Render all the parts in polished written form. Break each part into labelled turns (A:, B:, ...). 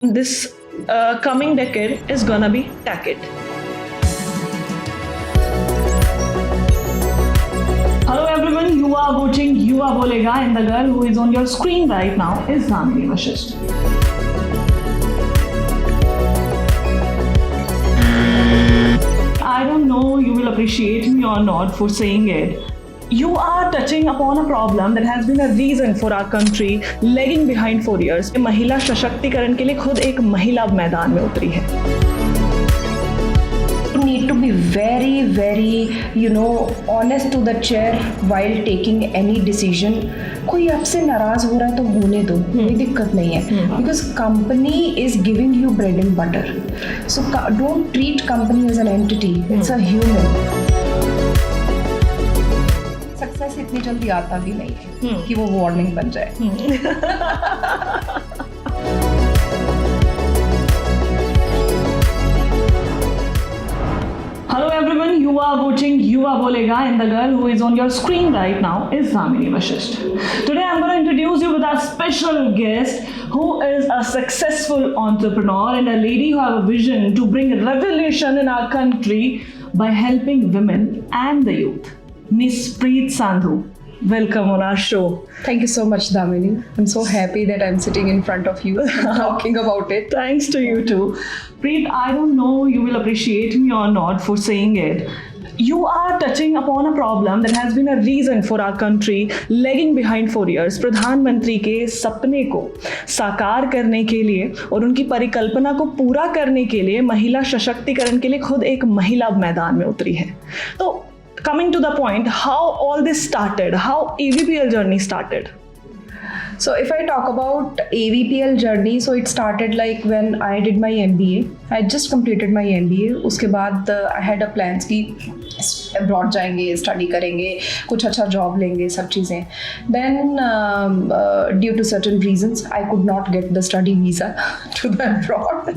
A: This coming decade is gonna be tech. Hello everyone, you are watching Yuva Bolega, and the girl who is on your screen right now is Damini Vashist. I don't know you will appreciate me or not for saying it. You are touching upon a problem that has been a reason for our country lagging behind for years. महिला सशक्तिकरण के लिए खुद एक महिला अब मैदान में उतरी है.
B: You need to be very honest to the chair while taking any decision. कोई आपसे नाराज हो रहा है तो होने दो, कोई दिक्कत नहीं है, because company is giving you bread and butter. So don't treat company as an entity. It's a human. Success इतनी जल्दी आता भी नहीं है कि वो वार्निंग बन जाए.
A: Hello everyone, you are watching Yuva Bolega, and the girl who is on your screen right now is Damini Vashist. Today I'm going to introduce you with our special guest who is a successful entrepreneur and a lady who have a vision to bring revolution in our country by helping women and the youth. Miss Preet Sandhu, welcome on our show.
B: Thank you so much, Damini. I'm so happy that I'm sitting in front of you and talking about it.
A: Thanks to you too. Preet, I don't know you will appreciate me or not for saying it. You are touching upon a problem that has been a reason for our country lagging behind for years. प्रधानमंत्री के सपने को साकार करने के लिए और उनकी परिकल्पना को पूरा करने के लिए महिला सशक्तिकरण के लिए खुद एक महिला मैदान में उतरी है. तो coming to the point, how all this started, how AVPL journey started?
B: So if I talk about AVPL journey, so it started like when I did my MBA. I just completed my MBA. उसके बाद I had a plans कि abroad जाएंगे, study करेंगे, कुछ अच्छा job लेंगे, सब चीज़ें. Then due to certain reasons, I could not get the study visa to the abroad,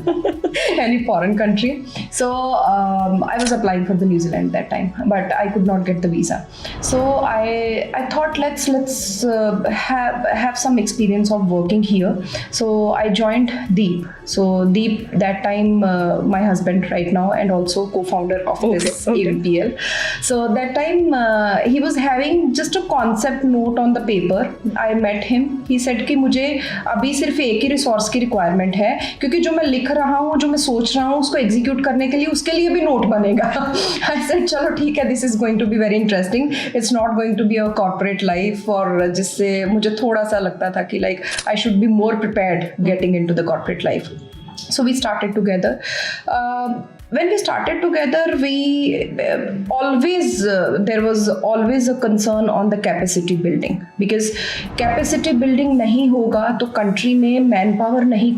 B: any foreign country. So I was applying for the New Zealand that time, but I could not get the visa. So I thought let's have some experience of working here. So I joined Deep. So Deep that time my husband right now and also co-founder of this AVPL. So that time he was having just a concept note on the paper. I met him. He said कि मुझे अभी सिर्फ एक ही resource की requirement है क्योंकि जो मैं लिख रहा हूँ जो मैं सोच रहा हूँ उसको एग्जीक्यूट करने के लिए उसके लिए भी नोट बनेगा. I said चलो ठीक है, this is going to be very interesting. It's not going to be a corporate life और जिससे मुझे थोड़ा सा लगता था कि like I should be more prepared getting into the corporate life. So we started together. When we started together, we there was always a concern on the capacity building, because capacity building नहीं होगा तो country में manpower नहीं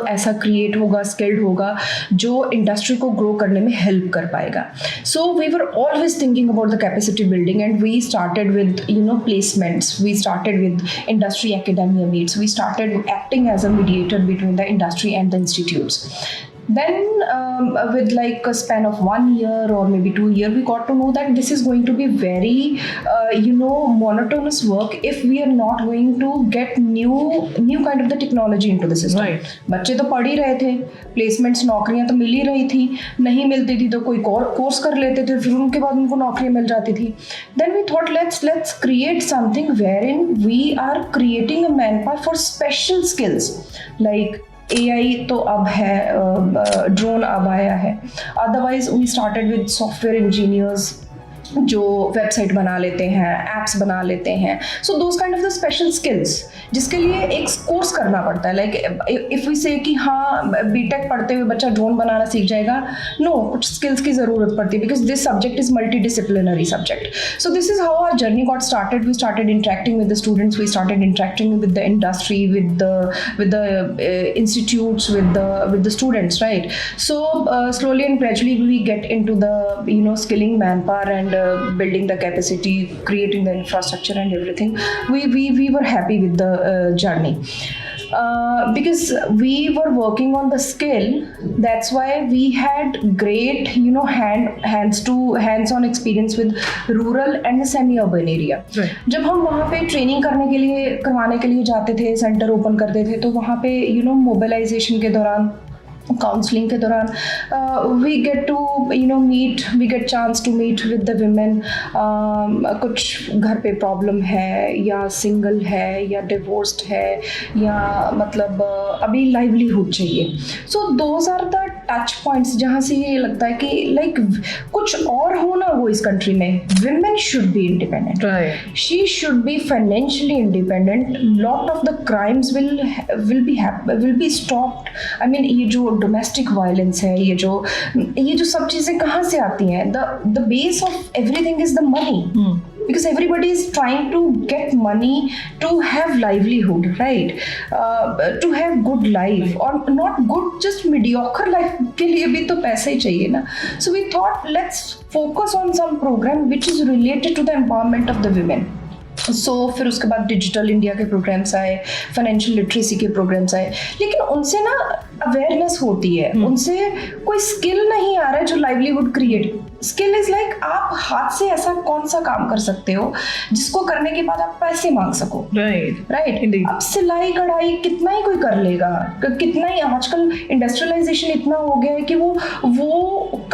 B: ऐसा create होगा, skilled होगा जो industry को ग्रो करने में हेल्प कर पाएगा. So we were always thinking about the capacity building and we started with placements, we started with industry academia meets, we started acting as a mediator between the industry and the institutes. Then with like a span of 1 year or maybe 2 years, we got to know that this is going to be very monotonous work if we are not going to get new kind of the technology into the system. Right. बच्चे तो पढ़ ही रहे थे, placements नौकरियां तो मिल ही रही थी, नहीं मिलती थी तो कोई कोर्स कर लेते थे, फिर उनके बाद उनको नौकरियां मिल जाती थी. Then we thought let's create something wherein we are creating a manpower for special skills like AI तो अब है, ड्रोन अब आया है. Otherwise we started with software engineers जो वेबसाइट बना लेते हैं, एप्स बना लेते हैं. So those kind of the special skills जिसके लिए एक कोर्स करना पड़ता है. लाइक इफ वी से कि हाँ बीटेक पढ़ते हुए बच्चा ड्रोन बनाना सीख जाएगा, नो, कुछ स्किल्स की ज़रूरत पड़ती है because this subject is multi disciplinary subject. So this is how our journey got started. We started interacting with the students, we started interacting with the industry, with the institutes, with the students, right? So slowly and gradually we get into the skilling manpower and building the capacity, creating the infrastructure and everything. We were happy with the journey. because we were working on the skill, that's why we had great hands-on experience with rural and semi-urban area.
A: Right.
B: जब हम वहाँ पे training करवाने के लिए जाते थे, centre open करते थे, तो वहाँ पे मोबिलाइजेशन के दौरान, काउंसलिंग के दौरान we get chance to meet with the women. कुछ घर पे प्रॉब्लम है, या सिंगल है, या डिवोर्स्ड है, या मतलब अभी लाइवलीहुड चाहिए. So those are the touch points जहाँ से ये लगता है कि लाइक कुछ और हो ना हो इस कंट्री में. Women should be independent, she should be financially independent. Lot of the crimes will be stopped. I mean ये जो डोमेस्टिक वायलेंस है, ये जो सब चीज़ें कहाँ से आती हैं? The base of everything is the money, because everybody is trying to get money to have livelihood, right? To have good life, or not good, just mediocre life के लिए भी तो पैसे ही चाहिए ना. So we thought let's focus on some program which is related to the empowerment of the women. फिर उसके बाद डिजिटल इंडिया के प्रोग्राम्स आए, फाइनेंशियल लिटरेसी के प्रोग्राम्स आए, लेकिन उनसे ना अवेयरनेस होती है, उनसे कोई स्किल नहीं आ रहा है जो livelihood create. Skill is like आप हाथ से ऐसा कौन सा काम कर सकते हो जिसको करने के बाद आप पैसे मांग सको. राइट. अब सिलाई कढ़ाई कितना ही कोई कर लेगा, कितना ही आजकल इंडस्ट्रियलाइजेशन इतना हो गया है कि वो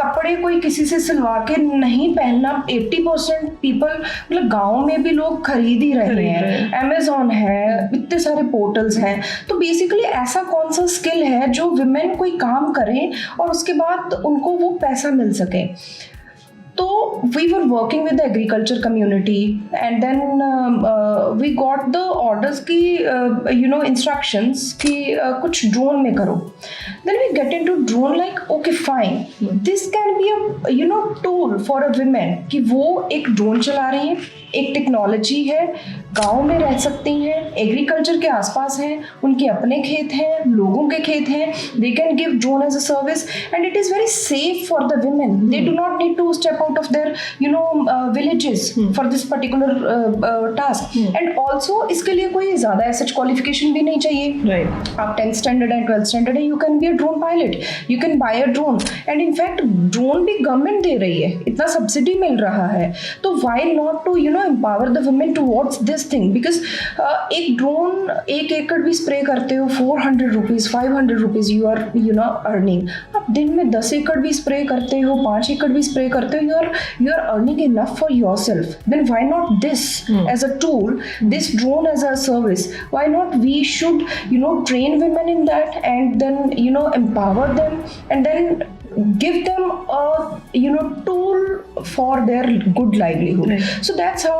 B: कपड़े कोई किसी से सिलवा के नहीं पहनना. 80% पीपल, मतलब गाँव में भी लोग खरीद ही रहे हैं. अमेजोन है, इतने सारे पोर्टल्स हैं. तो बेसिकली ऐसा कौन सा स्किल है जो विमेन कोई काम करें और उसके बाद उनको वो पैसा मिल सके. तो we were working with the agriculture community, and then we got the orders की instructions कि कुछ drone में करो. Then we get into drone like okay fine, this can be a tool for a women कि वो एक drone चला रही हैं, एक टेक्नोलॉजी है, गांव में रह सकती हैं, एग्रीकल्चर के आसपास हैं, उनके अपने खेत हैं, लोगों के खेत हैं. They can give drone as a service and it is very safe for the women. They do not need to step out of their villages for this particular task. And also इसके लिए कोई ज़्यादा as qualification भी नहीं चाहिए. आप 10th standard and 12th standard है, you can be a drone pilot, you can buy a drone. And in fact drone भी गवर्नमेंट दे रही है, इतना सब्सिडी मिल रहा है. तो why not to empower the women towards this thing, because एक ड्रोन 1 एकड़ भी स्प्रे करते हो, 400 rupees 500 rupees you are earning. आप दिन में 10 एकड़ भी स्प्रे करते हो, 5 एकड़ भी स्प्रे करते हो, you are earning enough for yourself. Then why not this as a tool, this drone as a service? Why not we should train women in that, and then empower them, and then give them a tool for their good livelihood. So that's how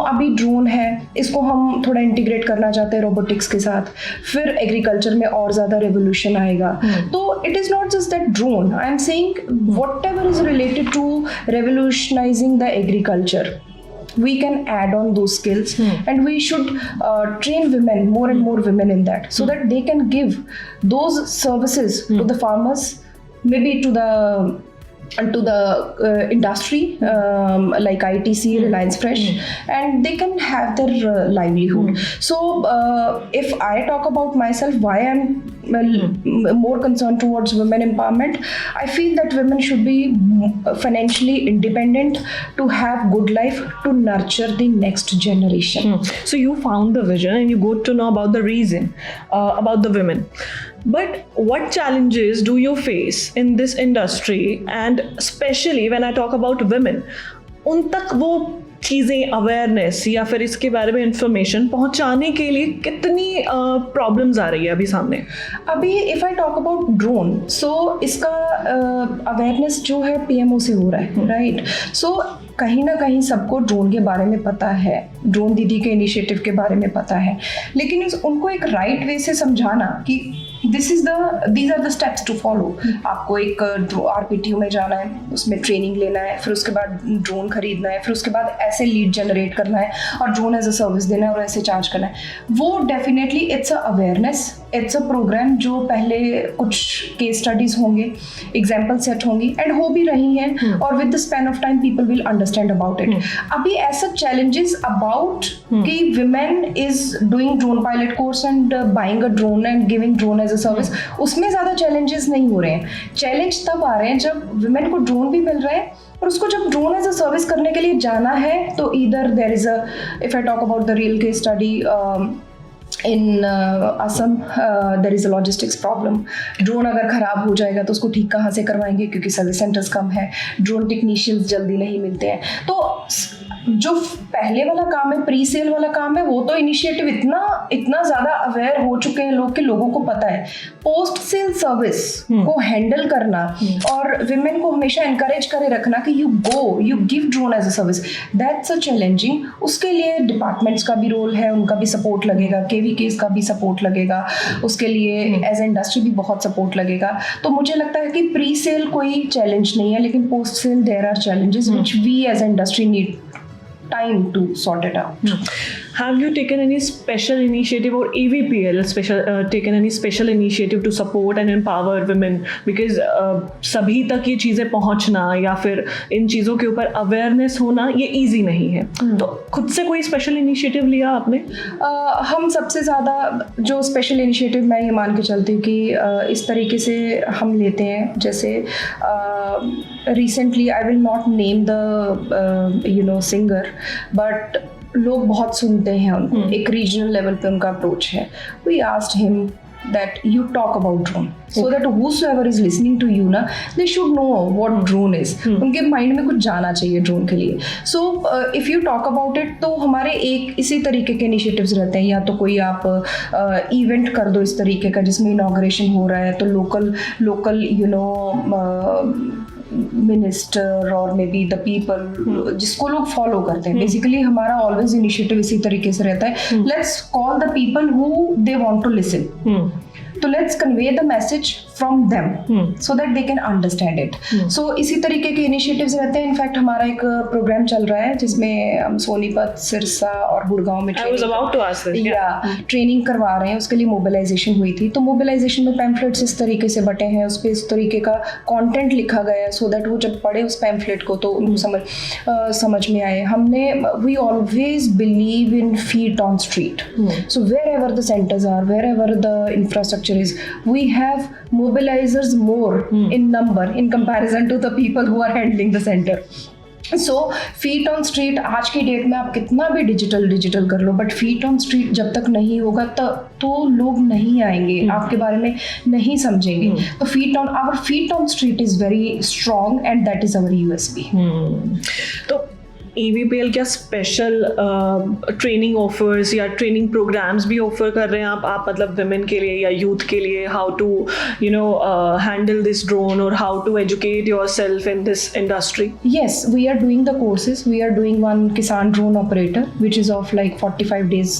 B: अभी drone है, इसको हम थोड़ा integrate करना चाहते हैं robotics के साथ. फिर एग्रीकल्चर में और ज़्यादा रेवोल्यूशन आएगा. तो it is not just that drone, I am saying whatever is related to revolutionising the agriculture, we can add on those skills, and we should train women, more and more women in that, so that they can give those services to the farmers, maybe to the industry like ITC, Reliance Fresh, and they can have their livelihood. So if I talk about myself, why I'm more concerned towards women empowerment, I feel that women should be financially independent to have good life, to nurture the next generation.
A: So you found the vision and you got to know about the reason about the women. But what challenges do you face in this industry, and especially when I talk about women, उन तक वो चीज़ें, awareness या फिर इसके बारे में information पहुंचाने के लिए कितनी प्रॉब्लम्स आ रही है अभी सामने?
B: अभी if I talk about drone, so इसका अवेयरनेस जो है PMO से हो रहा है, राइट. सो कहीं ना कहीं सबको ड्रोन के बारे में पता है, ड्रोन दीदी के इनिशिएटिव के बारे में पता है, लेकिन उनको एक राइट वे से समझाना कि these are the steps to follow. आपको एक RPTO में जाना है, उसमें ट्रेनिंग लेना है, फिर उसके बाद ड्रोन खरीदना है, फिर उसके बाद ऐसे लीड जनरेट करना है और ड्रोन एज अ सर्विस देना है और ऐसे चार्ज करना है, वो definitely it's a awareness, it's a programme जो पहले कुछ केस स्टडीज होंगे, एग्जाम्पल सेट होंगी एंड हो भी रही हैं और with the span of time people will understand about it. अभी ऐसा चैलेंजेस अबाउट कि women is doing drone pilot course and buying a drone and giving drone as a service, उसमें ज़्यादा चैलेंजेस नहीं हो रहे हैं. चैलेंज तब आ रहे हैं जब विमेन को ड्रोन भी मिल रहा है और उसको जब ड्रोन एज अ सर्विस करने के लिए जाना है तो इधर there is a, if I talk about the real case study in Assam, there is a logistics problem. Drone अगर ख़राब हो जाएगा तो उसको ठीक कहाँ से करवाएंगे, क्योंकि सर्विस सेंटर्स कम है, ड्रोन टेक्नीशियंस जल्दी नहीं मिलते हैं. तो जो पहले वाला काम है, प्री सेल वाला काम है, वो तो इनिशिएटिव इतना ज़्यादा अवेयर हो चुके हैं लोग कि लोगों को पता है. पोस्ट सेल सर्विस को हैंडल करना और विमेन को हमेशा इनकरेज करे रखना कि you give drone as a service, that's a challenging. उसके लिए डिपार्टमेंट्स का भी रोल है, उनका भी सपोर्ट लगेगा, केवीकेस का भी सपोर्ट लगेगा, उसके लिए एज इंडस्ट्री भी बहुत सपोर्ट लगेगा. तो मुझे लगता है कि प्री सेल कोई चैलेंज नहीं है, लेकिन post sale there are challenges which we as industry need time to sort it out.
A: Have you taken any special initiative or AVPL taken any special initiative to support and empower women? Because सभी तक ये चीज़ें पहुँचना या फिर इन चीज़ों के ऊपर अवेयरनेस होना ये इजी नहीं है. तो खुद से कोई स्पेशल इनिशिएटिव लिया आपने?
B: हम सबसे ज़्यादा जो स्पेशल इनिशिएटिव मैं ये मान के चलती हूँ कि इस तरीके से हम लेते हैं. जैसे recently I will not name the singer, but लोग बहुत सुनते हैं उनको, एक रीजनल लेवल पे उनका अप्रोच है. We asked him that you talk about drone so that whosoever is listening to you ना, they should know what drone is. उनके माइंड में कुछ जाना चाहिए ड्रोन के लिए. So if you talk about it, तो हमारे एक इसी तरीके के इनिशिएटिव्स रहते हैं. या तो कोई आप इवेंट कर दो इस तरीके का जिसमें इनॉग्रेशन हो रहा है, तो लोकल मिनिस्टर और मे बी द पीपल जिसको लोग फॉलो करते हैं. बेसिकली हमारा ऑलवेज इनिशिएटिव इसी तरीके से रहता है, let's call the people who they want to listen. तो let's convey the message from them so that they can understand it. So इसी तरीके के इनिशिएटिव्स रहते हैं. इनफैक्ट हमारा एक प्रोग्राम चल रहा है जिसमें हम सोनीपत, सिरसा और गुड़गांव में ट्रेनिंग करवा रहे हैं. उसके लिए मोबिलाइजेशन हुई थी. तो मोबिलाइजेशन में पैम्फलेट्स इस तरीके से बटे हैं, उस पर इस तरीके का कंटेंट लिखा गया है सो दैट वो जब पढ़े उस पैम्फलेट को तो उनको समझ में आए. हमने we always believe in feet on street. So wherever the centres are, wherever the infrastructure is, we have mobilizers more in number in comparison to the people who are handling the center. So feet on street आज की date में आप कितना भी digital कर लो, but feet on street जब तक नहीं होगा तो लोग नहीं आएंगे, आपके बारे में नहीं समझेंगे. तो our feet on street is very strong and that is our USP.
A: तो AVPL क्या स्पेशल ट्रेनिंग ऑफर्स या ट्रेनिंग प्रोग्राम्स भी ऑफर कर रहे हैं आप मतलब विमेन के लिए या यूथ के लिए, how to handle this drone और how to educate yourself in this industry?
B: Yes, we are doing the courses. We are doing one Kisan drone operator which is of like 45 days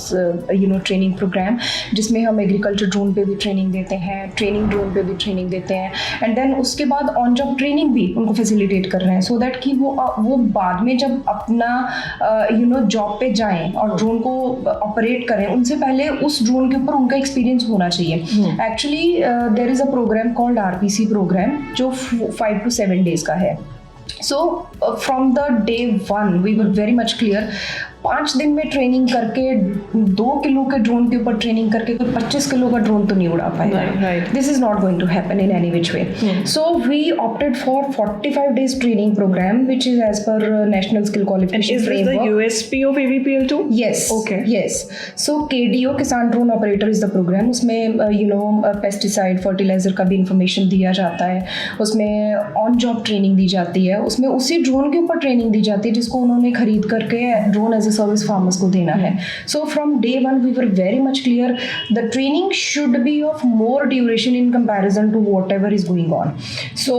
B: training program, जिसमें हम agriculture drone पे भी training देते हैं, training drone पे भी training देते हैं, एंड देन उसके बाद ऑन जॉब ट्रेनिंग भी उनको फैसिलिटेट कर रहे हैं सो दैट कि वो बाद में जब अपना जॉब पे जाएं और ड्रोन को ऑपरेट करें, उनसे पहले उस ड्रोन के ऊपर उनका एक्सपीरियंस होना चाहिए. Actually there is a programme called RPC programme जो 5 to 7 days का है. So from the day one we were very much clear. 5 दिन में ट्रेनिंग करके 2 किलो के ड्रोन के ऊपर ट्रेनिंग करके कोई 25 किलो का ड्रोन तो नहीं उड़ा पाएगा. This is not going to happen in any which way. So we opted for 45 days training programme which is as per national skill qualification framework.
A: Is this the USP of AVPL too?
B: Yes. Okay. Yes. So KDO किसान drone operator is the programme. उसमें pesticide fertiliser का भी information दिया जाता है, उसमें on job training दी जाती है, उसमें उसी ड्रोन के ऊपर ट्रेनिंग दी जाती है जिसको उन्होंने खरीद करके ड्रोन एज सर्विस फार्मर्स को देना है. So from day one we were very much clear the training should be of more duration in comparison to whatever is going on. So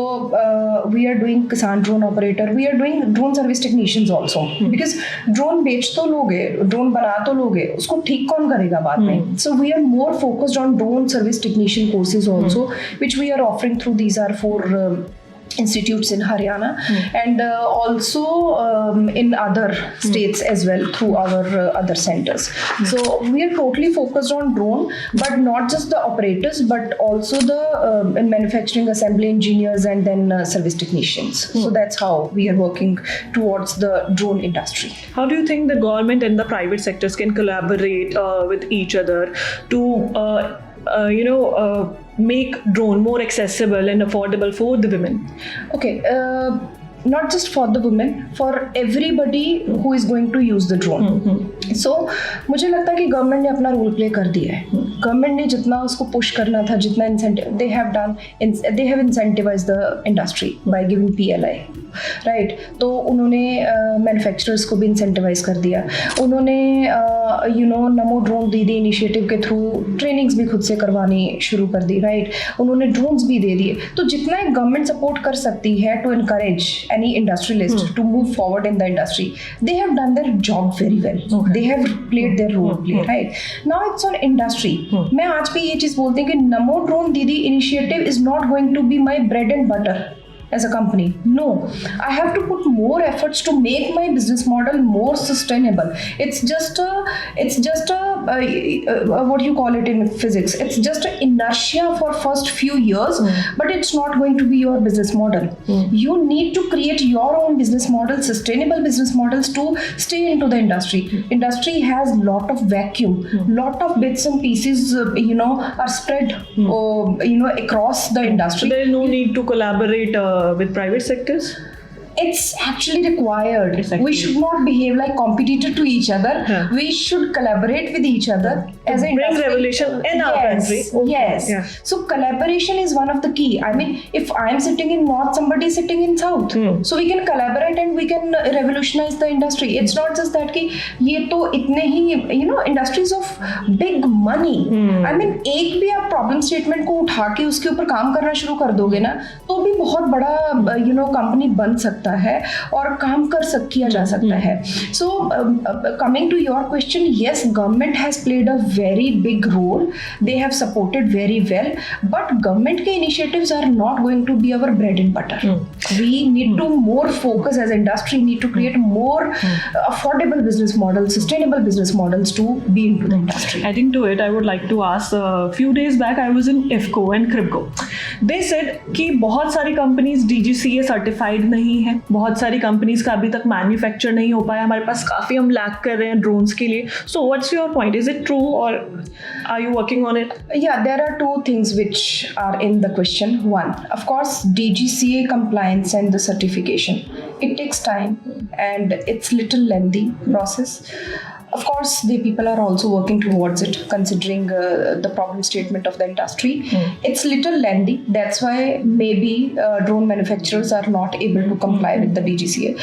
B: we are doing kisan drone operator, we are doing drone service technicians also, because drone बेच तो लोगे, drone बना तो लोगे, उसको ठीक कौन करेगा बाद में. So we are more focused on drone service technician courses also which we are offering through. These are 4 institutes in Haryana and also in other states as well through our other centers. So we are totally focused on drone, but not just the operators, but also the manufacturing assembly engineers and then service technicians. So that's how we are working towards the drone industry.
A: How do you think the government and the private sectors can collaborate with each other to make drone more accessible and affordable for the women?
B: Okay, not just for the women, for everybody who is going to use the drone. So मुझे लगता है कि government ने अपना role play कर दिया है. Government ने जितना उसको पुश करना था, जितना incentive they have incentivized the industry by giving PLI, right. तो उन्होंने मैन्युफैक्चरर्स को भी इंसेंटिवाइज कर दिया. उन्होंने नमो ड्रोन दीदी इनिशिएटिव के थ्रू ट्रेनिंग्स भी खुद से करवानी शुरू कर दी, राइट. उन्होंने ड्रोन्स भी दे दिए. तो जितना एक गवर्नमेंट सपोर्ट कर सकती है to encourage any industrialist to move forward in the industry, they have done their job very well. They have played their role play, right. Now it's on industry. मैं आज भी ये चीज़ बोलती हूँ कि Namo drone Didi initiative is not going to be my bread and butter as a company. No, I have to put more efforts to make my business model more sustainable. It's just a what you call it in physics, it's just an inertia for first few years, but it's not going to be your business model. You need to create your own business model, sustainable business models to stay into the industry. Industry has lot of vacuum, lot of bits and pieces are spread across the industry.
A: So there is no need to collaborate with private sectors?
B: It's actually required.
A: Exactly.
B: We should not behave like competitor to each other.
A: Yeah.
B: We should collaborate with each other as a
A: bring
B: industry.
A: revolution in our country.
B: Yes.
A: Yeah.
B: So collaboration is one of the key. I mean, if I'm sitting in north, somebody is sitting in south. So we can collaborate and we can revolutionize the industry. It's not just that कि ये तो इतने ही industries of big money. I mean, एक भी आप problem statement को उठा के उसके ऊपर काम करना शुरू कर दोगे ना, तो भी बहुत बड़ा कंपनी बन सकता है और काम किया जा सकता है. So coming to your question, yes, government has played a very big role. They have supported very well, but government के initiatives are not going to be our bread and butter. We need to more focus as industry, need to create more affordable business models, sustainable business models to be into the industry.
A: Adding to it, I would like to ask, a few days back I was in IFCO and CRIBCO. They said कि बहुत सारी companies DGCA certified नहीं है, बहुत सारी companies का अभी तक मैन्युफैक्चर नहीं हो पाया, हमारे पास काफ़ी हम लैक कर रहे हैं ड्रोन्स के लिए. So what's your point? Is it true और are you working on it?
B: Yeah, there are two things which are in the question. One, of course, DGCA compliance and the certification. It takes time and it's little lengthy process. Of course, the people are also working towards it, considering the problem statement of the industry. It's little lengthy. That's why maybe drone manufacturers are not able to comply with the DGCA.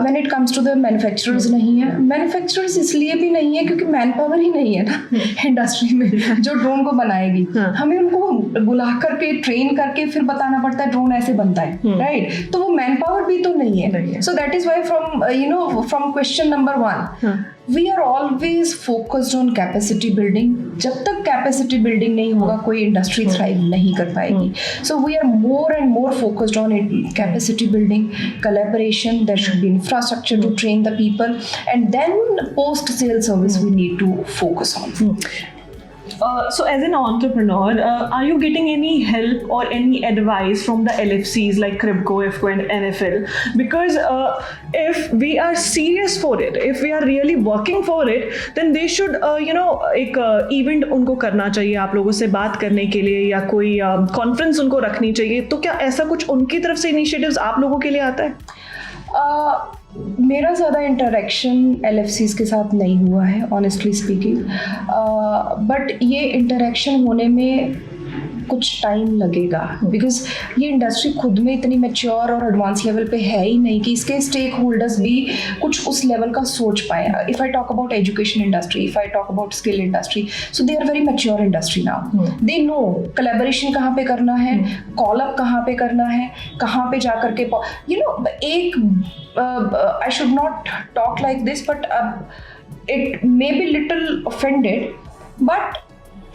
B: When it comes to the manufacturers, नहीं है. Manufacturers इसलिए भी नहीं है क्योंकि man power ही नहीं है ना इंडस्ट्री में जो ड्रोन को बनाएगी. हमें उनको बुला करके ट्रेन करके फिर बताना पड़ता है ड्रोन ऐसे बनता है, राइट. तो वो मैन पावर भी तो नहीं है. So that is why from question number 1, we are always focused on capacity building. जब तक capacity building नहीं होगा कोई industry thrive नहीं कर पाएगी. So we are more and more focused on it, capacity building, collaboration. There should be infrastructure to train the people, and then post sale service we need to focus on.
A: So as an entrepreneur, are you getting any help or any advice from the LFCs like CRIBCO, IFCO and NFL? Because if we are serious for it, if we are really working for it, then they should एक event उनको करना चाहिए आप लोगों से बात करने के लिए, या कोई कॉन्फ्रेंस उनको रखनी चाहिए. तो क्या ऐसा कुछ उनकी तरफ से इनिशिएटिव्स आप लोगों के लिए आता है?
B: मेरा ज़्यादा इंटरेक्शन LFCs के साथ नहीं हुआ है, ऑनेस्टली स्पीकिंग, बट ये इंटरेक्शन होने में कुछ टाइम लगेगा बिकॉज ये इंडस्ट्री खुद में इतनी मैच्योर और एडवांस लेवल पे है ही नहीं कि इसके स्टेक होल्डर्स भी कुछ उस लेवल का सोच पाए. If I talk about education industry, if I talk about skill industry, so they are very mature industry now. They know collaboration कहाँ पे करना है, कॉल अप कहाँ पे करना है, कहाँ पे जा करके एक I should not talk like this but it may be little offended, but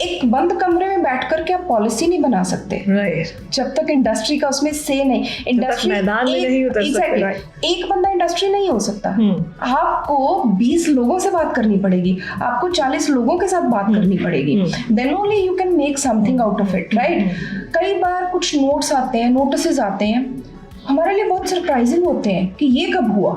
B: एक बंद कमरे में बैठ करके आप पॉलिसी नहीं बना सकते
A: राइट,
B: जब तक इंडस्ट्री का उसमें से नहीं, इंडस्ट्री
A: मैदान में नहीं उतर सकते,
B: exactly, एक बंदा इंडस्ट्री नहीं हो सकता। आपको 20 लोगों से बात करनी पड़ेगी, आपको 40 लोगों के साथ बात करनी पड़ेगी, then only you can make something out of it, right. कई बार कुछ नोट्स आते हैं, नोटिस आते हैं, हमारे लिए बहुत सरप्राइजिंग होते हैं कि ये कब हुआ,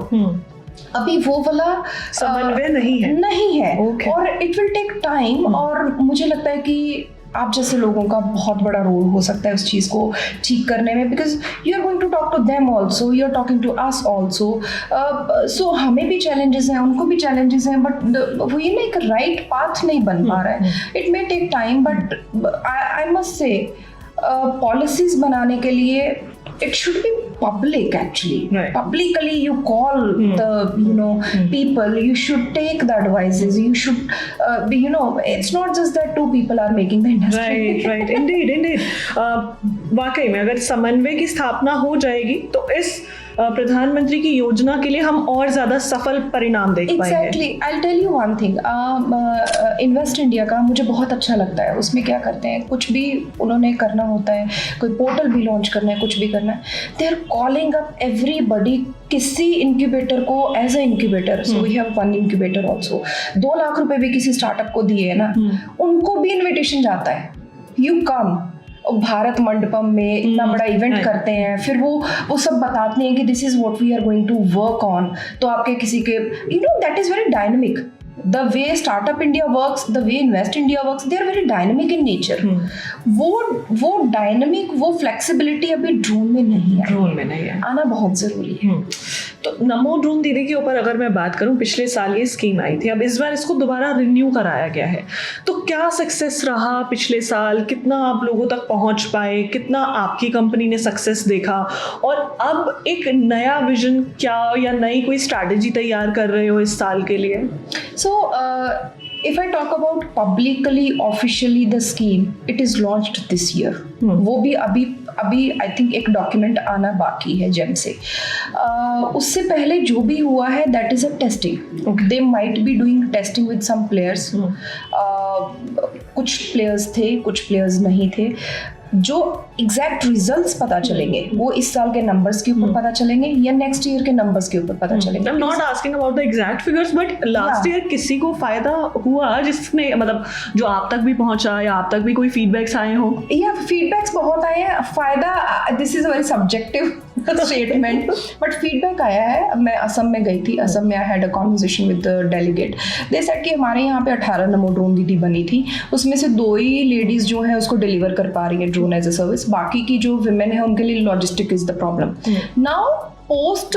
B: अभी वो वाला
A: समन्वय नहीं है
B: okay. और इट विल टेक टाइम, और मुझे लगता है कि आप जैसे लोगों का बहुत बड़ा रोल हो सकता है उस चीज़ को ठीक करने में, because you are going to talk to them also, you are talking to us also, so हमें भी चैलेंजेस हैं, उनको भी चैलेंजेस हैं, बट वो ये ना एक राइट पाथ नहीं बन पा रहा है। It may take time, but I must say policies बनाने के लिए it should be public actually,
A: right.
B: Publicly you call the people, you should take the advices, you should be, it's not just that two people are making the industry,
A: right indeed वाकई में अगर समन्वय की स्थापना हो जाएगी तो इस प्रधानमंत्री की योजना के लिए हम और ज्यादा सफल परिणाम देख पाएंगे।
B: Exactly. I'll tell you one thing. Invest India का मुझे बहुत अच्छा लगता है। उसमें क्या करते हैं, कुछ भी उन्होंने करना होता है, कोई पोर्टल भी लॉन्च करना है, कुछ भी करना है, they are calling up everybody, किसी इंक्यूबेटर को as a incubator. So we have one incubator also. 2 lakh रुपए भी किसी स्टार्टअप को दिए ना, उनको भी इन्विटेशन जाता है, यू कम। भारत मंडपम में इतना बड़ा इवेंट करते हैं, फिर वो सब बताते हैं कि this is what we are going to work on. तो आपके किसी के that is very dynamic, the way startup India works, the way invest India works, they are very dynamic in nature. वो डायनेमिक, वो फ्लेक्सिबिलिटी अभी drone में नहीं है, आना बहुत जरूरी है।
A: तो नमो ड्रोन दीदी के ऊपर अगर मैं बात करूं, पिछले साल ये स्कीम आई थी, अब इस बार इसको दोबारा रिन्यू कराया गया है, तो क्या सक्सेस रहा पिछले साल, कितना आप लोगों तक पहुंच पाए, कितना आपकी कंपनी ने सक्सेस देखा, और अब एक नया विजन क्या या नई कोई स्ट्रैटेजी तैयार कर रहे हो इस साल के लिए?
B: So, if I talk about publicly, officially the scheme, it is launched this year. वो भी अभी I think एक डॉक्यूमेंट आना बाकी है जेम से। उससे पहले जो भी हुआ है that is a testing. They might be doing testing with some players. कुछ प्लेयर्स थे, कुछ प्लेयर्स नहीं थे। जो एग्जैक्ट रिजल्ट्स पता चलेंगे वो इस साल के नंबर्स के ऊपर पता चलेंगे या नेक्स्ट ईयर के नंबर्स के ऊपर पता चलेंगे।
A: I'm not asking about the exact figures, but last year किसी को फायदा हुआ जिसने, मतलब जो आप तक भी पहुंचा या आप तक भी कोई फीडबैक्स आए हो?
B: या फीडबैक्स बहुत आए हैं। फायदा, this is a very subjective statement, but feedback आया है। मैं असम में गई थी, असम में I had a conversation with the delegate. They said कि हमारे यहाँ पे 18 नमो ड्रोन दीदी बनी थी, उसमें से 2 ही लेडीज जो है उसको डिलीवर कर पा रही है ड्रोन एज अ सर्विस। बाकी की जो विमेन है उनके लिए logistic is the problem. Now post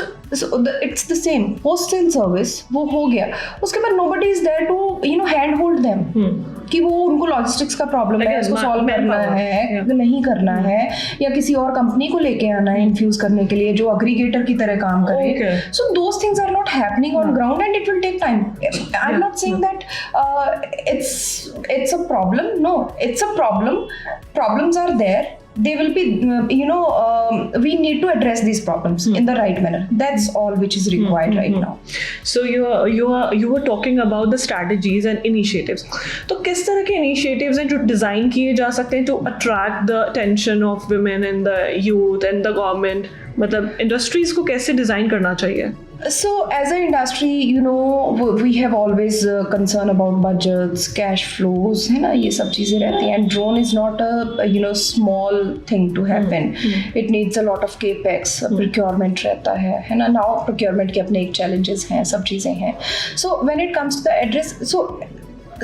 B: it's the same, post sale service वो हो गया, उसके बाद nobody is there to hand hold them कि वो उनको लॉजिस्टिक्स का प्रॉब्लम है, उसको सॉल्व करना है, नहीं करना है, या किसी और कंपनी को लेके आना है इन्फ्यूज करने के लिए जो अग्रीगेटर की तरह काम करे। So those things are not happening on ground and it will take time. I am not saying that it's a problem. No, it's a problem. Problems are there. They will be, we need to address these problems in the right manner. That's all which is required right now.
A: So you were talking about the strategies and initiatives. तो किस तरह के initiatives हैं जो design किए जा सकते हैं to attract the attention of women and the youth and the government? मतलब इंडस्ट्रीज को कैसे डिजाइन करना चाहिए?
B: So as an industry, we have always concern about budgets, cash flows, है ना, ये सब चीज़ें रहती हैं। And drone is not a small thing to happen. It needs a lot of capex, procurement रहता है ना। Now procurement के अपने एक challenges हैं, सब चीज़ें हैं। So when it comes to the address,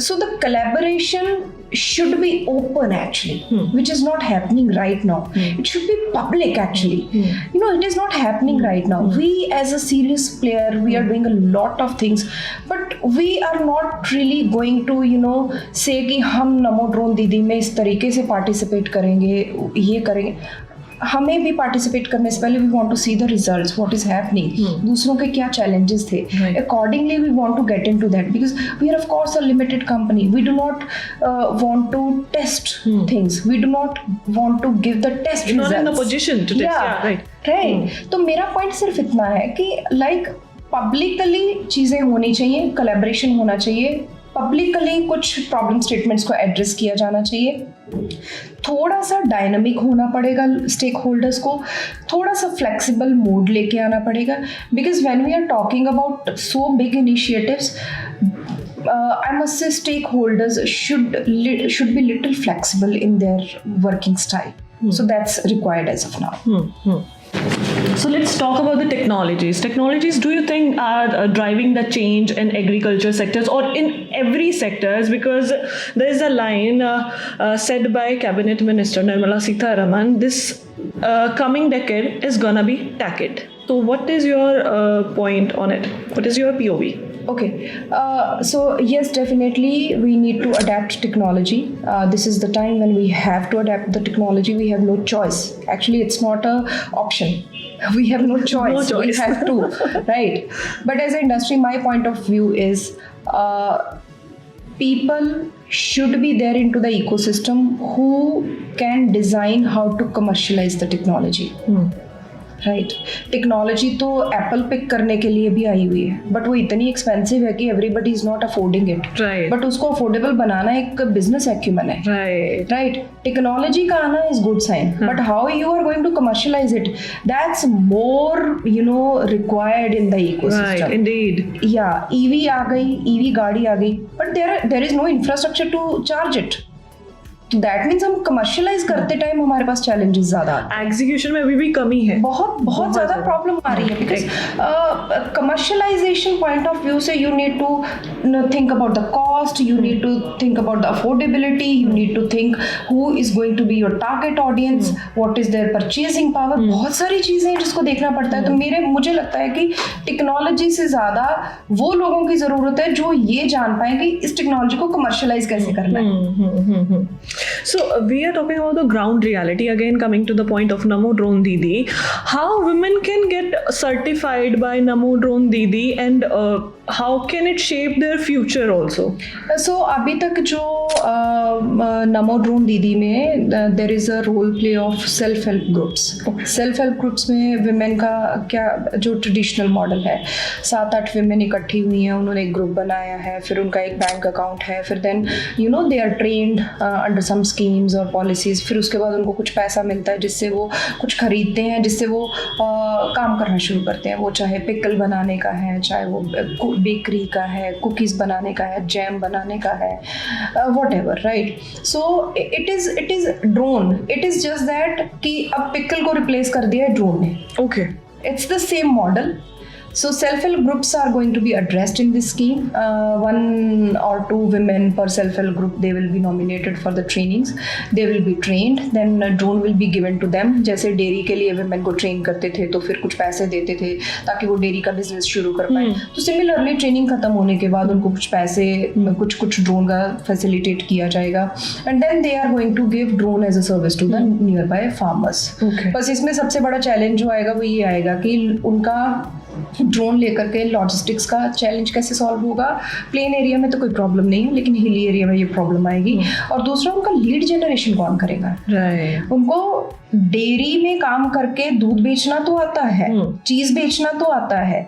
B: so the collaboration should be open actually, which is not happening right now. It should be public actually. It is not happening right now. We as a serious player, we are doing a lot of things, but we are not really going to say कि हम नमो drone दीदी में इस तरीके से participate करेंगे, ये करेंगे। हमें भी पार्टिसिपेट करने से पहले we want to see the results, what is happening, दूसरों के क्या चैलेंजेस थे, accordingly we want to get into that, because we are of course a limited company, we do not want to test things, we do not want to give the test results,
A: not in the position to test,
B: right. तो मेरा point सिर्फ इतना है कि like publicly चीज़ें होनी चाहिए, collaboration होना चाहिए, पब्लिकली कुछ प्रॉब्लम स्टेटमेंट्स को एड्रेस किया जाना चाहिए, थोड़ा सा डायनामिक होना पड़ेगा स्टेक होल्डर्स को, थोड़ा सा फ्लेक्सिबल मोड लेके आना पड़ेगा, because when we are talking about so big initiatives, I must say stakeholders should be little flexible in their working style. So that's required as of now.
A: So let's talk about the technologies. Technologies, do you think are driving the change in agriculture sectors or in every sectors? Because there is a line said by Cabinet Minister Nirmala Sitharaman, this coming decade is gonna be TechEd. So what is your point on it? What is your POV?
B: Okay, so yes, definitely we need to adapt technology. This is the time when we have to adapt the technology. We have no choice. Actually, it's not an option. We have no choice.
A: No choice.
B: We have to, right? But as an industry, my point of view is people should be there into the ecosystem who can design how to commercialize the technology. Right, technology तो Apple pick करने के लिए भी आई हुई है, but वो इतनी expensive है कि everybody is not affording it, but उसको अफोर्डेबल बनाना एक बिजनेस एक्यूमेन है, राइट. टेक्नोलॉजी का आना is good sign, but how you are going to commercialise it, that's more required in the ecosystem.
A: Indeed,
B: या ईवी आ गई, ईवी गाड़ी आ गई, but there is no infrastructure to charge it. तो दैट मीन्स हम कमर्शियलाइज करते time हमारे पास चैलेंजेस ज्यादा,
A: एग्जीक्यूशन में अभी भी कमी है,
B: बहुत ज्यादा प्रॉब्लम आ रही है. Because commercialisation point of view से you need to think about the cost, you need to think about the affordability, you need to think who is going to be your target audience, what is their purchasing power, बहुत सारी चीजें हैं जिसको देखना पड़ता है. तो मुझे लगता है कि टेक्नोलॉजी से ज्यादा वो लोगों की जरूरत है जो ये जान पाए कि इस टेक्नोलॉजी को कमर्शियलाइज कैसे करना है.
A: So we are talking about the ground reality again, coming to the point of Namo Drone Didi. How women can get certified by Namo Drone Didi and how can it shape their future also?
B: So अभी तक जो Namo Drone Didi में there is a role play of self help groups. Self help groups में women का क्या जो traditional model है, 7-8 women इकट्ठी हुई हैं, उन्होंने एक ग्रुप बनाया है, फिर उनका एक बैंक अकाउंट है, फिर then they are trained under some schemes और पॉलिसीज, फिर उसके बाद उनको कुछ पैसा मिलता है जिससे वो कुछ खरीदते हैं, जिससे वो काम करना शुरू करते हैं. वो चाहे पिकल बनाने का है, चाहे वो बेकरी का है, कुकीज़ बनाने का है, जैम बनाने का है, whatever, right? So it is drone. It is just that कि अब पिकल को रिप्लेस कर दिया है ड्रोन ने.
A: Okay.
B: It's the same model. So self-help groups are going to be addressed in this scheme. 1 or 2 women per self-help group, they will be nominated for the trainings. They will be trained. Then a drone will be given to them. जैसे dairy के लिए women को train करते थे तो फिर कुछ पैसे देते थे ताकि वो डेयरी का बिजनेस शुरू कर पाए. तो सिमिलरली ट्रेनिंग खत्म होने के बाद उनको कुछ पैसे, कुछ ड्रोन का फैसिलिटेट किया जाएगा. And then they are going to give drone as a service to the nearby farmers. बस इसमें सबसे बड़ा चैलेंज जो आएगा वो ये आएगा कि उनका ड्रोन लेकर के लॉजिस्टिक्स का चैलेंज कैसे सॉल्व होगा. प्लेन एरिया में तो कोई प्रॉब्लम नहीं है, लेकिन हिली एरिया में ये प्रॉब्लम आएगी. और दूसरा, उनका लीड जनरेशन कौन करेगा. उनको डेयरी में काम करके दूध बेचना तो आता है, चीज बेचना तो आता है,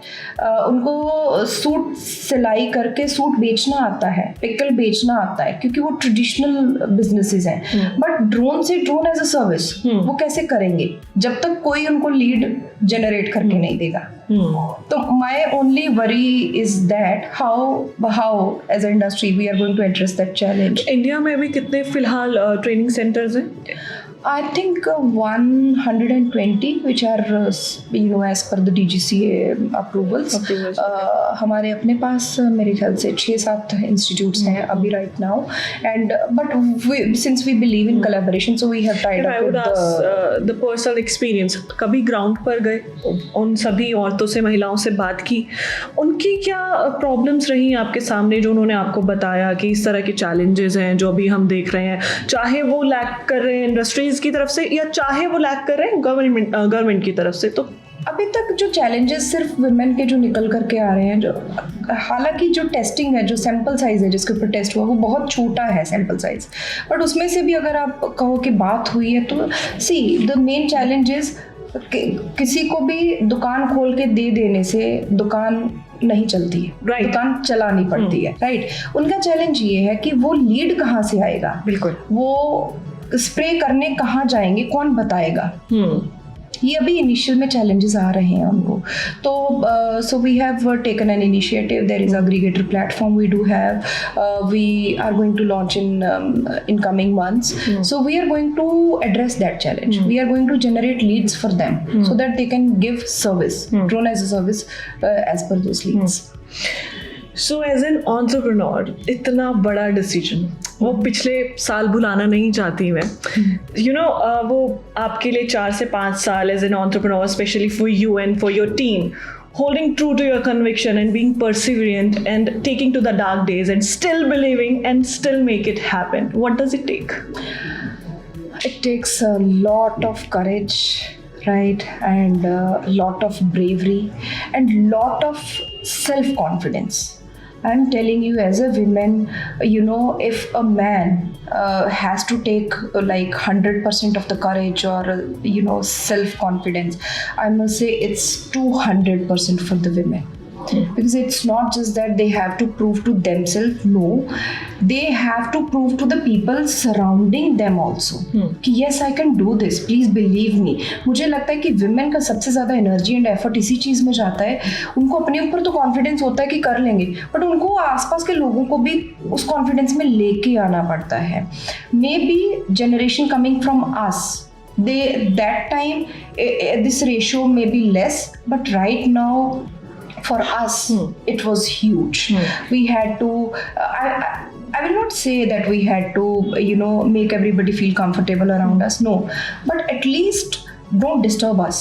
B: उनको सूट सिलाई करके सूट बेचना आता है, पिकल बेचना आता है, क्योंकि वो ट्रेडिशनल बिजनेसेस हैं. बट ड्रोन से ड्रोन एज अ सर्विस वो कैसे करेंगे जब तक कोई उनको लीड जनरेट करके नहीं देगा. तो my only worry is that how as a industry we are going to address that challenge.
A: India में अभी कितने फिलहाल ट्रेनिंग सेंटर्स हैं?
B: I think 120 which are as per the DGCA approvals. हमारे अपने पास मेरे ख्याल से 6-7 institutes हैं अभी right now, and but since we believe in collaboration, so we have tied up with
A: the personal experience. कभी ग्राउंड पर गए, उन सभी औरतों से, महिलाओं से बात की, उनकी क्या प्रॉब्लम्स रही आपके सामने जो उन्होंने आपको बताया कि इस तरह के चैलेंजेस हैं जो अभी हम देख रहे हैं, चाहे वो लैक कर रहे हैं इंडस्ट्री की तरफ से या चाहे वो लैक कर रहे हैं गवर्नमेंट की तरफ से. तो
B: अभी तक जो चैलेंजेस सिर्फ वुमेन के जो निकल करके आ रहे हैं, जो हालांकि जो टेस्टिंग है, जो सैंपल साइज है जिसके ऊपर टेस्ट हुआ वो बहुत छोटा है सैंपल साइज, बट उसमें से भी अगर आप कहो कि बात हुई है तो see the main challenge is किसी को भी दुकान खोल के दे देने से दुकान नहीं चलती है,
A: Right.
B: दुकान चलानी पड़ती है, राइट. उनका चैलेंज ये है कि वो लीड कहाँ से आएगा,
A: बिल्कुल.
B: वो स्प्रे करने कहाँ जाएंगे, कौन बताएगा. ये अभी इनिशियल में challenges आ रहे हैं हमको. तो so we have taken an initiative. There is aggregator platform we do have. We are going to launch in coming months. So we are going to address that challenge. We are going to generate leads for them so that they can give service, drone as a service as per those leads.
A: So as an entrepreneur इतना बड़ा decision वो पिछले साल भुलाना नहीं चाहती मैं. You know वो आपके लिए 4 से 5 साल as an entrepreneur, specially for you and for your team, holding true to your conviction and being perseverant and taking to the dark days and still believing and still make it happen. What does it take?
B: It takes a lot of courage, right, and a lot of bravery and lot of self-confidence. I'm telling you, as a woman, you know, if a man has to take like 100% of the courage or you know, self-confidence, I must say it's 200% for the women. Because it's not just that they have to prove to themselves, no, they have to prove to the people surrounding them also कि yes, I can do this, please believe me. मुझे लगता है कि women का सबसे ज़्यादा energy and effort इसी चीज़ में जाता है. उनको अपने ऊपर तो confidence होता है कि कर लेंगे, but उनको आसपास के लोगों को भी उस confidence में लेके आना पड़ता है. Maybe generation coming from us, that time this ratio may be less, but right now for us it was huge. We had to I will not say that we had to, you know, make everybody feel comfortable around us, no, but at least don't disturb us.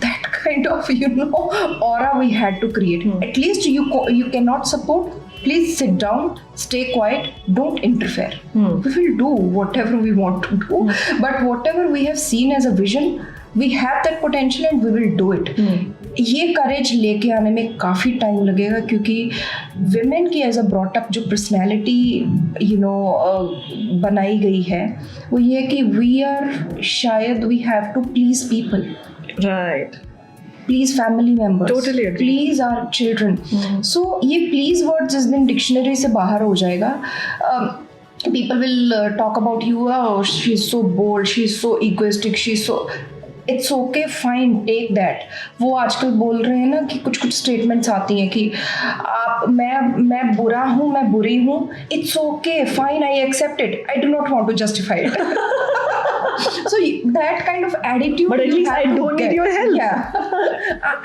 B: That kind of, you know, aura we had to create. At least you cannot support, please sit down, stay quiet, don't interfere. We will do whatever we want to do, but whatever we have seen as a vision, we have that potential and we will do it. ये करेज लेके आने में काफ़ी time लगेगा क्योंकि women की as a brought up जो personality you know बनाई गई है वो ये कि वी आर शायद we have to please people,
A: right,
B: please family members,
A: Totally agree.
B: Please our children. So ये प्लीज वर्ड जिस दिन डिक्शनरी से बाहर हो जाएगा, people will talk about you, oh, she's so bold, she's so egoistic, she's so, it's okay, fine, take that. वो आजकल बोल रहे हैं ना कि कुछ कुछ स्टेटमेंट्स आती हैं कि आप मैं बुरा हूँ, मैं बुरी हूँ, it's okay, fine, I accept it, I do not want to justify it. So that kind of attitude,
A: but at least I don't need your help.
B: Yeah.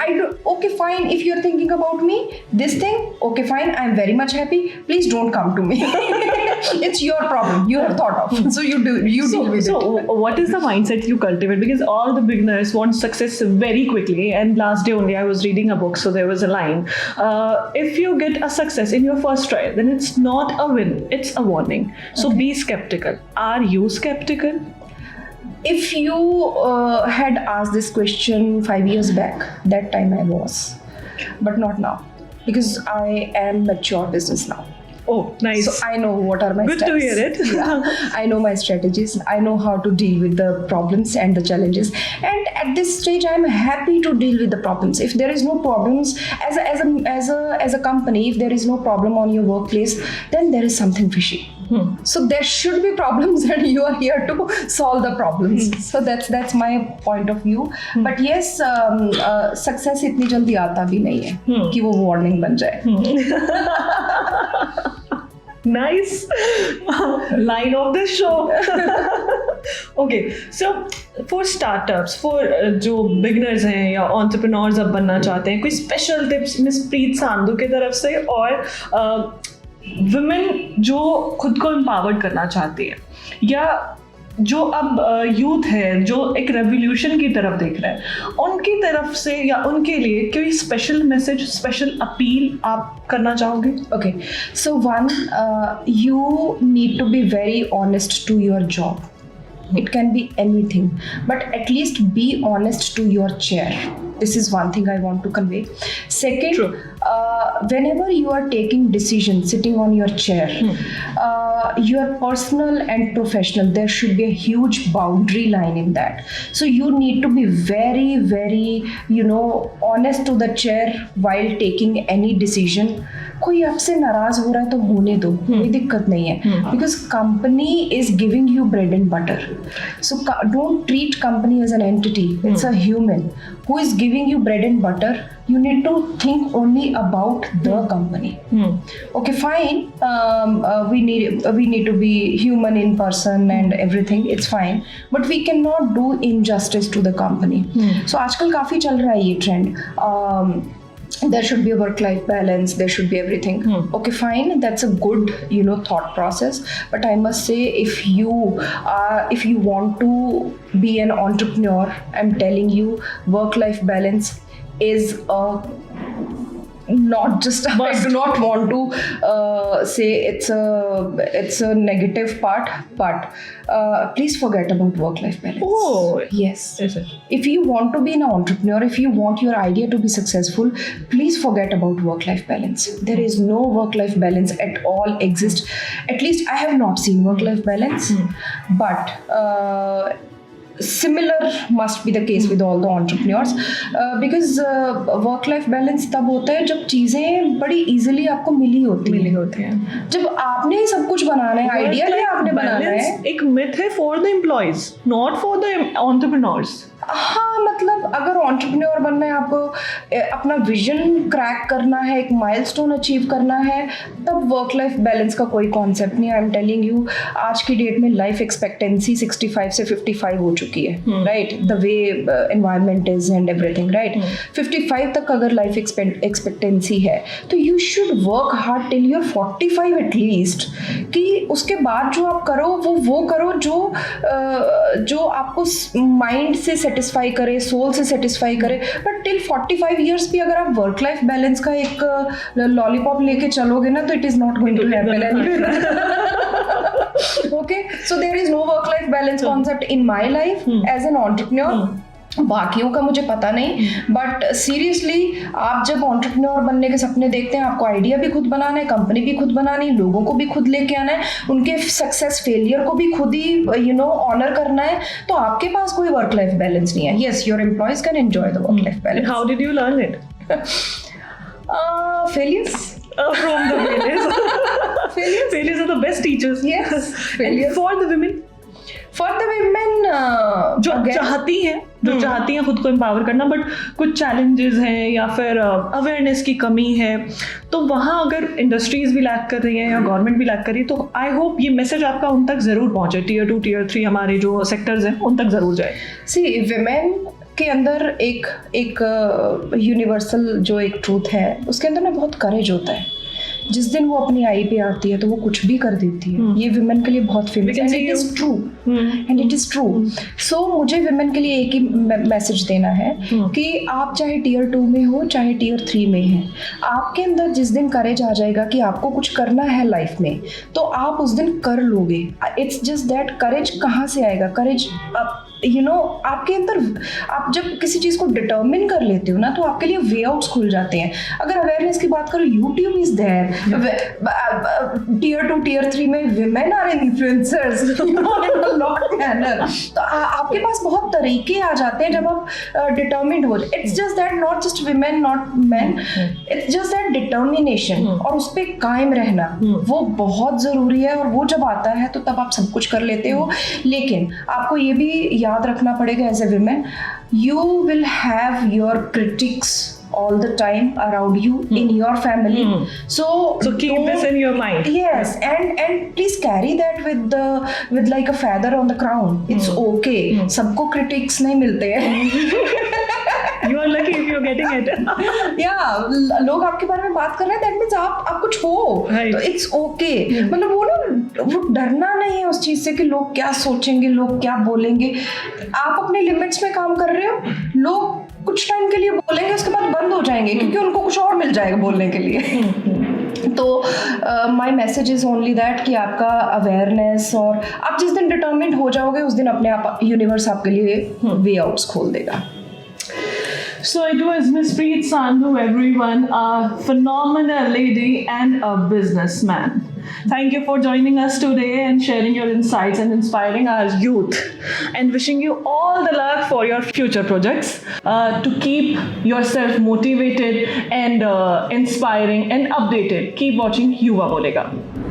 B: I do. Okay, fine, if you're thinking about me, this thing, okay, fine, I'm very much happy, please don't come to me. It's your problem, you have thought of, so you deal with it.
A: So what is the mindset you cultivate? Because all the beginners want success very quickly, and last day only I was reading a book, so there was a line, if you get a success in your first try, then it's not a win, it's a warning. So be skeptical. Are you skeptical?
B: If you had asked this question 5 years back, that time I was, but not now, because I am mature business now.
A: Oh, nice.
B: So I know what are my
A: Good
B: steps.
A: to hear it.
B: Yeah, I know my strategies. I know how to deal with the problems and the challenges. And at this stage, I'm happy to deal with the problems. If there is no problems as a company, if there is no problem on your workplace, then there is something fishy. So there should be problems, and you are here to solve the problems. So that's my point of view. But yes, success इतनी जल्दी आता भी नहीं है कि वो warning बन जाए.
A: Nice line of the show. Okay, so for startups, for जो beginners हैं या entrepreneurs अब बनना चाहते हैं, कोई special tips मिस प्रीत सांधू की तरफ से, और women जो खुद को empowered करना चाहती है या जो अब यूथ है जो एक रेवोल्यूशन की तरफ देख रहा है, उनकी तरफ से या उनके लिए कोई स्पेशल मैसेज, स्पेशल अपील आप करना चाहोगे?
B: Okay, so one, you need to be very honest to your job. It can be anything, but at least be honest to your chair. This is one thing I want to convey. Second, whenever you are taking decisions sitting on your chair, your personal and professional, there should be a huge boundary line in that. So you need to be very, very, honest to the chair while taking any decision. कोई आपसे नाराज हो रहा है तो होने दो, कोई दिक्कत नहीं है, because company is giving you bread and butter. So don't treat company as an entity. It's a human who is giving you bread and butter. You need to think only about the company. Okay, fine. We need to be human in person and everything. It's fine, but we cannot do injustice to the company. So आजकल काफी चल रहा है ये trend. There should be a work-life balance, there should be everything. Okay, fine, that's a good thought process, but I must say, if you want to be an entrepreneur, I'm telling you, work-life balance is not just I do not want to say it's a negative part, but please forget about work-life balance.
A: Oh,
B: yes.
A: Is it?
B: If you want to be an entrepreneur, if you want your idea to be successful, please forget about work-life balance. There is no work-life balance at all exist. At least I have not seen work-life balance, but similar must be the case with all the entrepreneurs, because work-life balance तब होता है जब चीज़ें बड़ी easily आपको मिली होती हैं. जब आपने ही सब कुछ बनाना है, आइडिया भी आपने बनाना है.
A: एक myth है for the employees, not for the entrepreneurs.
B: हाँ, मतलब अगर entrepreneur बनना है, आपको अपना विजन क्रैक करना है, एक माइलस्टोन अचीव करना है, तब वर्क लाइफ बैलेंस का कोई कॉन्सेप्ट नहीं है. आई एम टेलिंग यू, आज की डेट में लाइफ एक्सपेक्टेंसी 65 से 55 हो चुकी है, right? The way environment is and everything, right? 55 तक अगर लाइफ एक्सपेक्टेंसी है तो you should work hard till your 45 at least, कि उसके बाद जो आप करो वो करो जो आपको माइंड से सेटिस्फाई करे, सोल से सेटिस्फाई करे. बट टिल 45 ईयर्स भी अगर आप वर्क लाइफ बैलेंस का एक लॉलीपॉप लेके चलोगे ना, तो it is not going to happen. Okay, so there is no work life balance concept in my life as an entrepreneur. बाकियों का मुझे पता नहीं, बट सीरियसली आप जब एंटरप्रेन्योर बनने के सपने देखते हैं, आपको आइडिया भी खुद बनाना है, कंपनी भी खुद बनानी है, लोगों को भी खुद लेके आना है, उनके सक्सेस फेलियर को भी खुद ही ऑनर करना है, तो आपके पास कोई वर्क लाइफ बैलेंस नहीं है. Yes, your employees can enjoy the work life balance.
A: How did you learn it?
B: Failures.
A: From the failures. Failures are the best teachers.
B: Yes.
A: And for the women?
B: For the women,
A: जो चाहती हैं खुद को empower करना, but कुछ challenges हैं या फिर अवेयरनेस की कमी है, तो वहाँ अगर इंडस्ट्रीज भी लैक कर रही हैं या गवर्नमेंट भी लैक कर रही है, तो आई होप ये मैसेज आपका उन तक ज़रूर पहुँचे. Tier 2, Tier 3 हमारे जो सेक्टर्स हैं उन तक ज़रूर जाए.
B: See, women के अंदर एक यूनिवर्सल जो एक ट्रूथ है, उसके अंदर ना बहुत करेज होता है. जिस दिन वो अपनी आई पे आती है तो वो कुछ भी कर देती है. ये विमेन के लिए बहुत फेमस है, it is true, and it is true. So मुझे विमेन के लिए एक ही मैसेज देना है कि आप चाहे Tier 2 में हो, चाहे Tier 3 में हैं, आपके अंदर जिस दिन करेज आ जाएगा कि आपको कुछ करना है लाइफ में, तो आप उस दिन कर लोगे. इट्स जस्ट दैट करेज कहाँ से आएगा? करेज आपके अंदर, आप जब किसी चीज़ को डिटर्मिन कर लेते हो ना, तो आपके लिए वे आउट्स खुल जाते हैं. अगर अवेयरनेस की बात करो, YouTube is there. Tier 2, Tier 3 में women are influencers in a lot manner. तो आपके पास बहुत तरीके आ जाते हैं जब आप determined हो. It's just that not just women, not men. It's just that determination और उस पे कायम रहना वो बहुत ज़रूरी है. और वो जब आता है तो तब आप सब कुछ कर लेते हो. लेकिन आपको ये भी याद रखना पड़ेगा as a woman, you will have your critics all the time around you in your family. So
A: keep this in your mind.
B: Yes, and please carry that with like a feather on the crown. It's okay. सबको critics नहीं मिलते हैं.
A: You are lucky if you're getting it.
B: Yeah, लोग आपके बारे में बात कर रहे हैं, that means आप कुछ हो.
A: Right.
B: तो it's okay. मतलब वो डरना नहीं है उस चीज से कि लोग क्या सोचेंगे, लोग क्या बोलेंगे. आप अपने लिमिट्स में काम कर रहे हो, लोग कुछ टाइम के लिए बोलेंगे, उसके बाद बंद हो जाएंगे क्योंकि उनको कुछ और मिल जाएगा बोलने के लिए. तो my message is only that कि आपका अवेयरनेस, और आप जिस दिन डिटर्मिन्ड हो जाओगे उस दिन अपने आप यूनिवर्स आपके लिए वे आउट्स खोल देगा.
A: So it was Miss Preet Sandhu, everyone, a phenomenal lady and a businessman. Thank you for joining us today and sharing your insights and inspiring our youth. And wishing you all the luck for your future projects to keep yourself motivated and inspiring and updated. Keep watching Yuva Bolega.